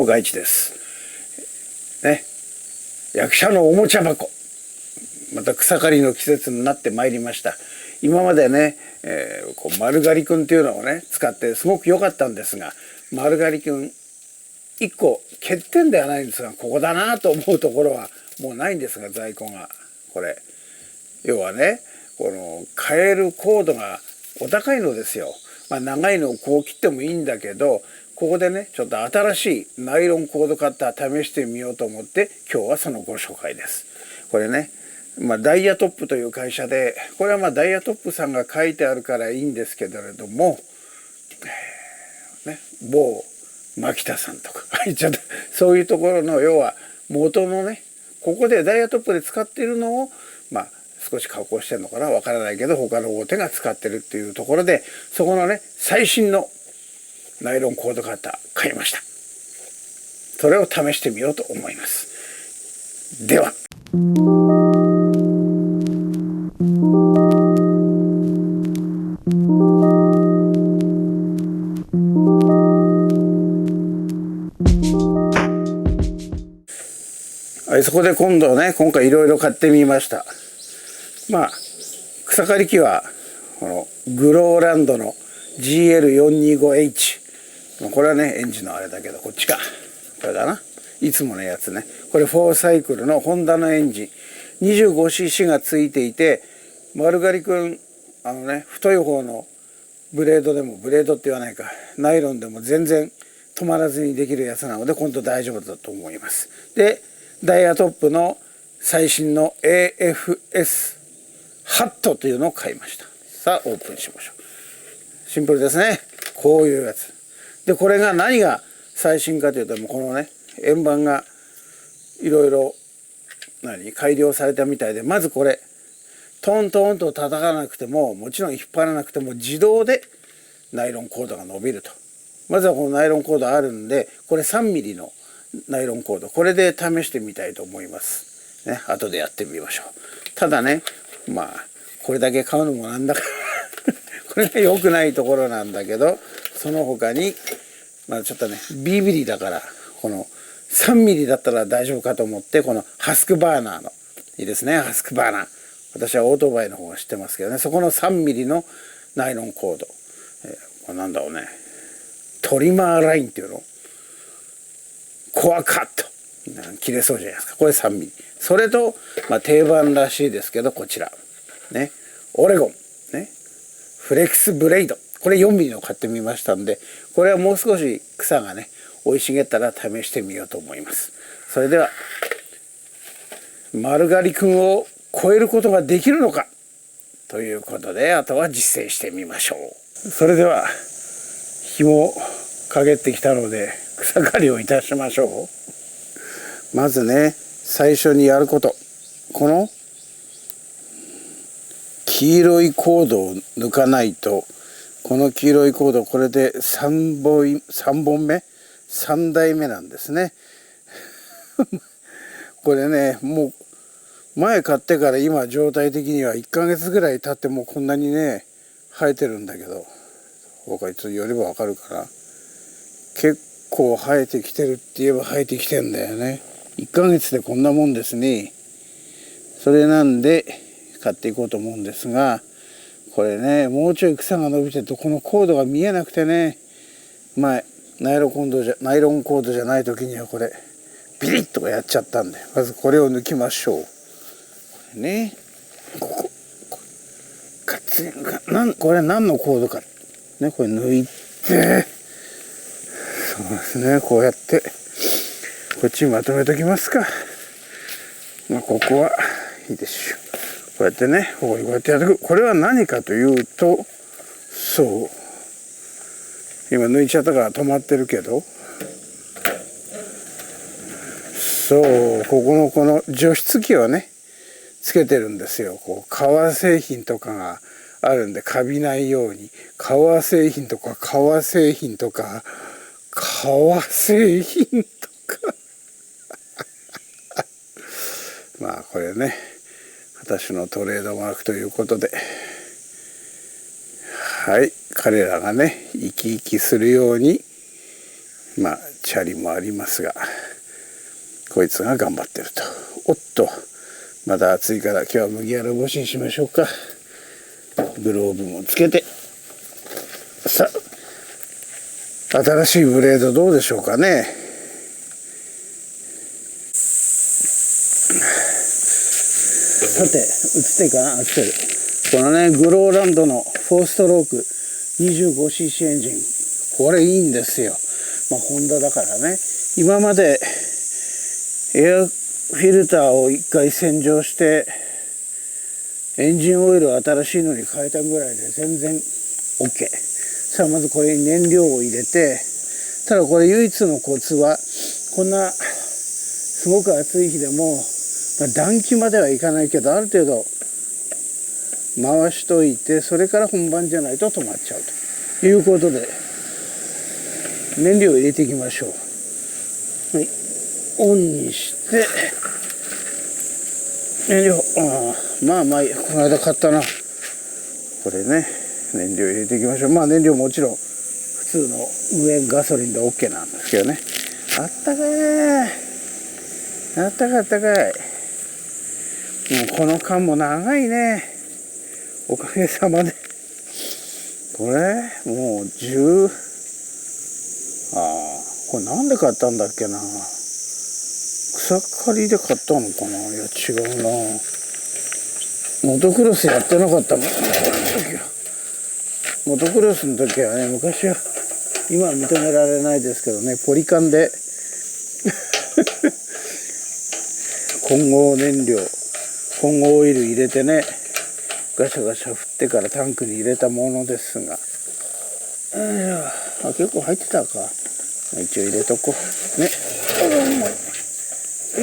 外地ですね。役者のおもちゃ箱、また草刈りの季節になってまいりました。今までね、丸刈りくんっていうのをね使ってすごく良かったんですが、丸刈りくん一個欠点ではないんですが、ここだなと思うところはもうないんですが、在庫がこれ要はね、この変えるコードがお高いのですよ。長いのをこう切ってもいいんだけど、ここでねちょっと新しいナイロンコードカッター試してみようと思って、今日はそのご紹介です。これね、ダイヤトップという会社で、これはダイヤトップさんが書いてあるからいいんですけれども、某牧田さんとかそういうところの要は元のね、ここでダイヤトップで使っているのを少し加工してるのかな、わからないけど他の大手が使ってるっていうところで、そこのね最新のナイロンコードカッター買いました。それを試してみようと思います。ではそこで今回いろいろ買ってみました。草刈り機はこのグローランドの GL425H、 これはねエンジンのあれだけど、こっちか、これだな、いつものやつね。これ4サイクルのホンダのエンジン 25cc がついていて、丸刈りくん太い方のブレードでも、ブレードって言わないか、ナイロンでも全然止まらずにできるやつなので、今度大丈夫だと思います。でダイヤトップの最新の AFS ハットというのを買いました。さあオープンしましょう。シンプルですね。こういうやつで、これが何が最新かというと、このね円盤がいろいろ改良されたみたいで、まずこれトントンと叩かなくても、もちろん引っ張らなくても自動でナイロンコードが伸びると。まずはこのナイロンコードあるんで、これ3ミリのナイロンコード、これで試してみたいと思いますね。後でやってみましょう。ただね、これだけ買うのもなんだからこれが良くないところなんだけど、その他にちょっとねビビリだから、この3ミリだったら大丈夫かと思って、このハスクバーナーのいいですね、ハスクバーナー、私はオートバイの方が知ってますけどね、そこの3ミリのナイロンコード、これなんだろうね、トリマーラインっていうの、コアカット切れそうじゃないですか。これ3ミリ。それと、定番らしいですけど、こちらね、オレゴンね、フレックスブレイド、これ4ミリの買ってみましたんで、これはもう少し草がね生い茂ったら試してみようと思います。それでは丸刈りくんを超えることができるのかということで、あとは実践してみましょう。それでは日も陰ってきたので草刈りをいたしましょう。まずね、最初にやること、この黄色いコードを抜かないと、この黄色いコード、これで3本目3台目なんですねこれね、もう前買ってから今状態的には1ヶ月ぐらい経ってもこんなにね生えてるんだけど、僕はいつ寄ればわかるかな、結構生えてきてるって言えば生えてきてんだよね。1ヶ月でこんなもんですね。それなんで買っていこうと思うんですが、これね、もうちょい草が伸びてるとこのコードが見えなくてね、ナイロンコードじゃない時にはこれビリッとかやっちゃったんで、まずこれを抜きましょう。これね、これ何のコードかね、これ抜いて、そうですね、こうやってこっちにまとめときますか。ここはいいでしょう。こうやってね、こうやってやっていく。これは何かというと、そう、今抜いちゃったから止まってるけど、そう、この除湿器をねつけてるんですよ。革製品とかがあるんでカビないように、革製品とかこれね、私のトレードマークということで、はい、彼らがね生き生きするようにチャリもありますが、こいつが頑張ってると。おっと、まだ暑いから今日は麦わら帽子にしましょうか。グローブもつけて、さあ、新しいブレードどうでしょうかね。さて、映ってるかな。映ってる。このね、グローランドの4ストローク 25cc エンジン、これいいんですよ。ホンダだからね。今までエアフィルターを1回洗浄してエンジンオイルを新しいのに変えたぐらいで全然 OK。 さあ、まずこれに燃料を入れて、ただこれ唯一のコツは、こんなすごく暑い日でも、暖気まではいかないけど、ある程度回しといて、それから本番じゃないと止まっちゃうということで、燃料を入れていきましょう。はい、オンにして燃料、まあこの間買ったな、これね。燃料入れていきましょう。燃料もちろん普通の無塩ガソリンで OK なんですけどね。あったかいね、あったかいあったかい。もうこの間も長いね、おかげさまで。これもうこれなんで買ったんだっけな。草刈りで買ったのかな。いや違うな、モトクロスやってなかったもん。モトクロスの時はね、昔は、今は認められないですけどね、ポリカンで混合燃料、混合オイル入れてね、ガシャガシャ振ってからタンクに入れたものですが、結構入ってたか。一応入れとこうね。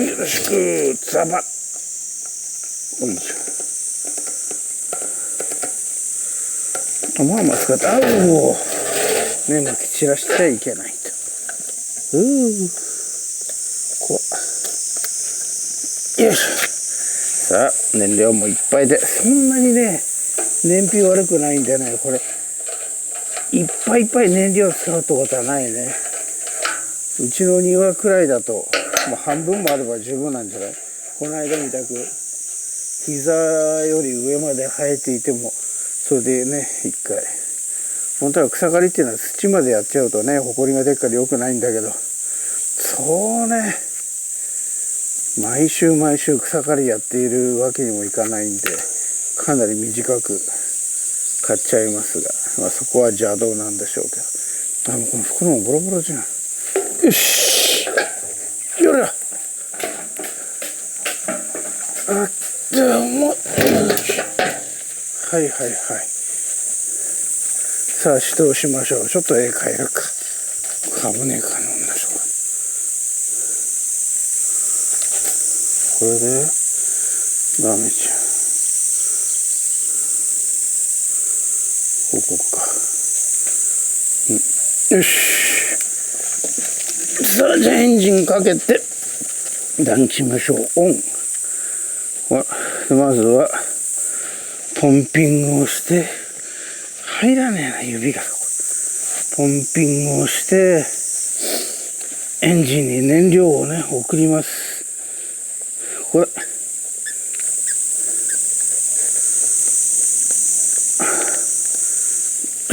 よろしく、ザバッ。おいしょ。使った。ね、まき散らしちゃいけないと。よいしょ。さあ、燃料もいっぱいで、そんなにね、燃費悪くないんでね、これいっぱいいっぱい燃料使うってことはないね。うちの庭くらいだと、半分もあれば十分なんじゃない。この間みたく膝より上まで生えていても、それでね、一回。本当は草刈りっていうのは土までやっちゃうとね、ほこりが出っから良くないんだけど、そうね、毎週草刈りやっているわけにもいかないんで、かなり短く買っちゃいますが、そこは邪道なんでしょうけど。もうこの袋もボロボロじゃん。よし、よりゃ。はい。さあ、指導しましょう。ちょっと絵変えるか。危ねえか飲んだしょうか。これでダメじゃん。ここか。よし。さあ、じゃあエンジンかけて暖気しましょう。オン。まずはポンピングをして、入らねえな指が。ポンピングをしてエンジンに燃料をね送ります。これち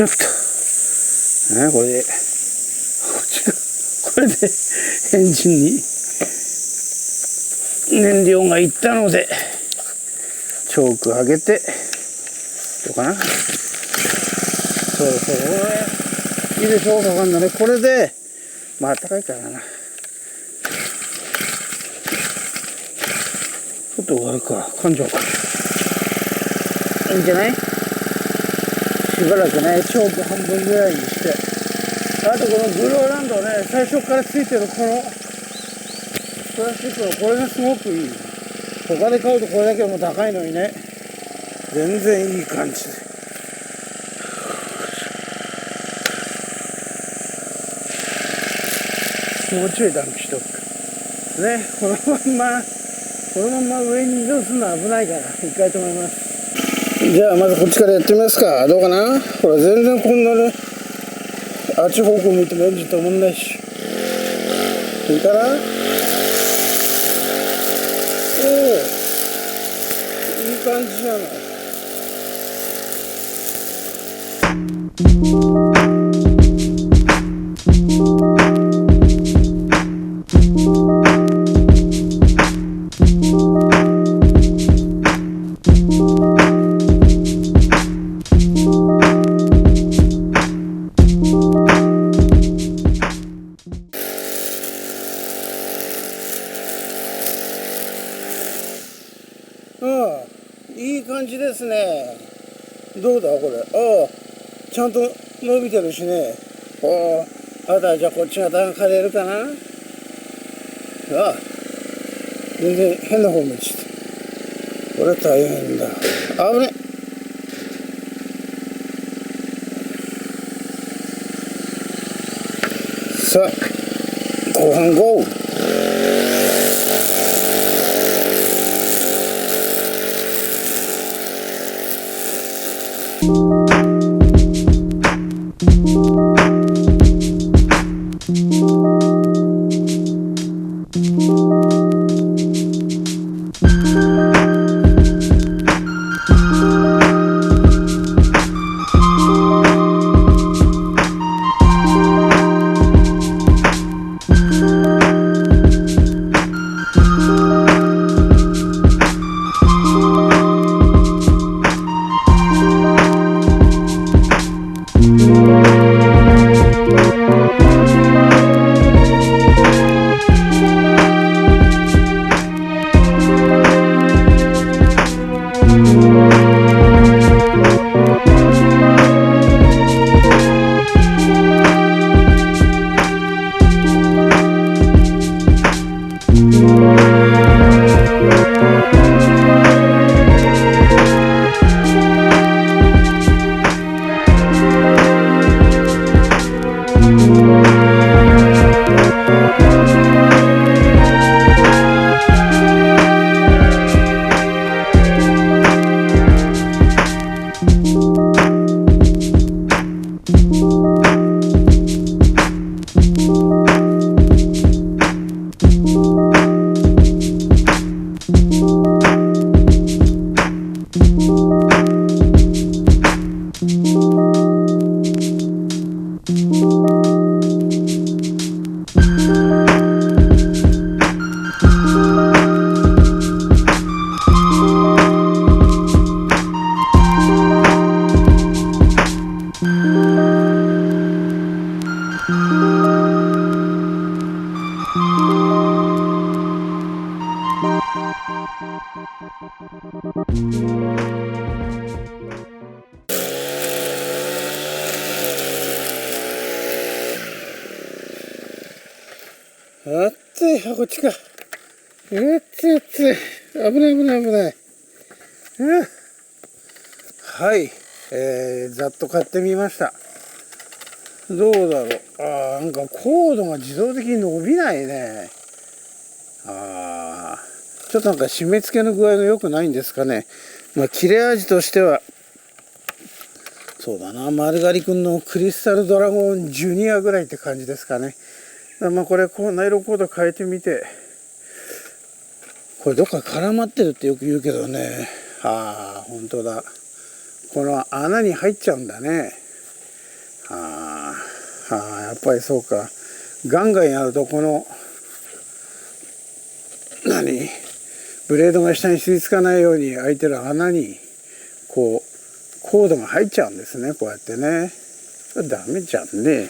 ょっとね、これでエンジンに燃料がいったので、チョーク上げて、どうかな。そういいでしょう。かかんだね。これであったかいからな。ちょっと終わるか。噛んじゃおうか。いいんじゃない。しばらくね、チョーク半分ぐらいにして、あとこのグローランドね、最初からついてるこのプラスチックのこれがすごくいい。他で買うとこれだけでも高いのにね、全然いい感じで。もうちょい暖気しとくかね。このまんま上に移動するのは危ないから一回止めます。じゃあまずこっちからやってみますか。どうかな。ほら全然こんなね、あっち方向向いてもエンジン止まんないし。いいかな。おお、いい感じじゃない。いい感じですね。どうだこれ。ちゃんと伸びてるしね。あとはじゃあこっちが段階れるかな。全然変な方向にして。これ大変だ。危ね。さあ、後半ゴー。こっちか。危ない危ない危ない。はい、ざっと買ってみました。どうだろう。なんかコードが自動的に伸びないね。ちょっとなんか締め付けの具合が良くないんですかね。切れ味としてはそうだな、丸刈りくんのクリスタルドラゴンジュニアぐらいって感じですかね。これナイロンコード変えてみて、これどっか絡まってるってよく言うけどね。本当だ、この穴に入っちゃうんだね。やっぱりそうか。ガンガンやるとこのブレードが下に吸い付かないように開いてる穴にこうコードが入っちゃうんですね。こうやってね。ダメじゃんね。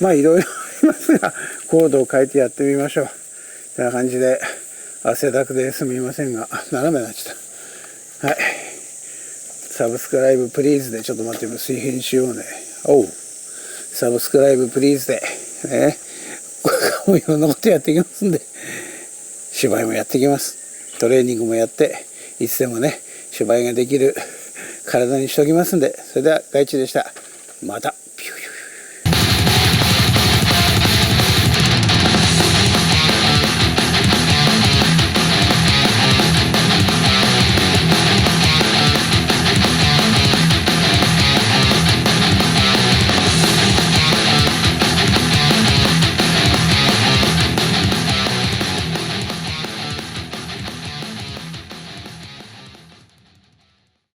いろいろありますが、コードを変えてやってみましょう。こんな感じで汗だくですみませんが、斜めになっちゃった。サブスクライブプリーズで、ちょっと待って、水平にしようね。サブスクライブプリーズでね、もういろんなことやっていきますんで、芝居もやっていきます。トレーニングもやって、いつでもね芝居ができる体にしておきますんで。それでは、大地でした。また。